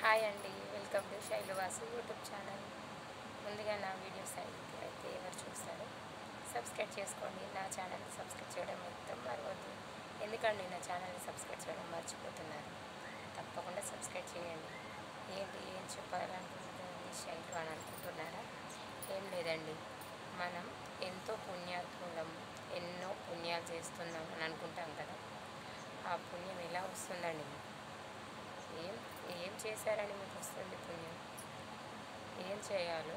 Hi అండి, welcome to శైలువాసు YouTube channel. ముందుగా నా వీడియోస్ అయితే ఎవరు చూస్తారో సబ్స్క్రైబ్ చేసుకోండి. నా ఛానల్ని సబ్స్క్రైబ్ చేయడం మొత్తం మరవద్దు. ఎందుకండి నా ఛానల్ని సబ్స్క్రైబ్ చేయడం మర్చిపోతున్నారు? తప్పకుండా సబ్స్క్రైబ్ చేయండి. ఏం చెప్పాలనుకుంటుంది శైలు అని అనుకుంటున్నారా? ఏం లేదండి, మనం ఎంతో పుణ్యాత్ములం, ఎన్నో పుణ్యాలు చేస్తున్నాం అని అనుకుంటాం కదా. ఆ పుణ్యం ఎలా వస్తుందండి? ఏం ఏం చేశారని మీకు వస్తుంది పుణ్యం? ఏం చేయాలో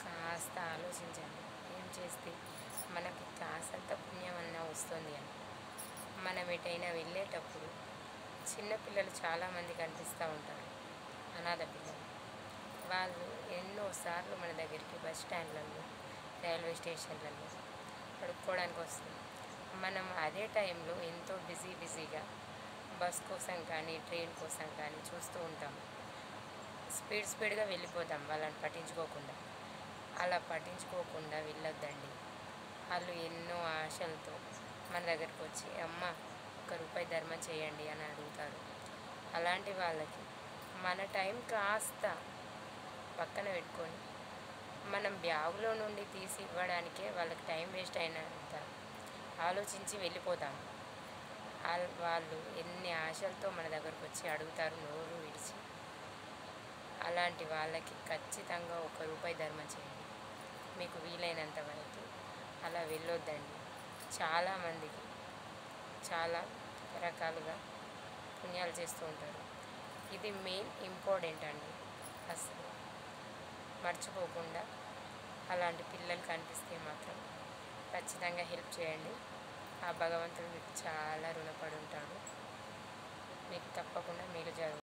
కాస్త ఆలోచించండి. ఏం చేస్తే మనకి కాసంత పుణ్యం అన్నా వస్తుంది అని. మనం ఎటైనా వెళ్ళేటప్పుడు చిన్నపిల్లలు చాలామంది కనిపిస్తూ ఉంటారు, అనాథ పిల్లలు. వాళ్ళు ఎన్నోసార్లు మన దగ్గరికి బస్ స్టాండ్లలో, రైల్వే స్టేషన్లలో అడుక్కోవడానికి వస్తుంది. మనం అదే టైంలో ఎంతో బిజీగా బస్ కోసం కానీ ట్రైన్ కోసం కానీ చూస్తూ ఉంటాం. స్పీడ్గా వెళ్ళిపోతాం వాళ్ళని పట్టించుకోకుండా. అలా పట్టించుకోకుండా వెళ్ళొద్దండి. వాళ్ళు ఎన్నో ఆశలతో మన దగ్గరికి వచ్చి అమ్మ ₹1 ధర్మం చేయండి అని అడుగుతారు. అలాంటి వాళ్ళకి మన టైం కాస్త పక్కన పెట్టుకొని మనం బ్యాగులో నుండి తీసి ఇవ్వడానికే వాళ్ళకి టైం వేస్ట్ అయినంత ఆలోచించి వెళ్ళిపోతాము. వాళ్ళు ఎన్ని ఆశలతో మన దగ్గరకు వచ్చి అడుగుతారు నోరు విడిచి. అలాంటి వాళ్ళకి ఖచ్చితంగా ₹1 ధర్మం చేయండి. మీకు వీలైనంత వరకు అలా వెళ్ళొద్దండి. చాలామందికి చాలా రకాలుగా పుణ్యాలు చేస్తూ ఉంటారు. ఇది మెయిన్ ఇంపార్టెంట్ అండి. అసలు మర్చిపోకుండా అలాంటి పిల్లలు కనిపిస్తే మాత్రం ఖచ్చితంగా హెల్ప్ చేయండి. ఆ భగవంతుడు మీకు చాలా రుణపడి ఉంటాడు. మీకు తప్పకుండా మేలు జరుగుతుంది.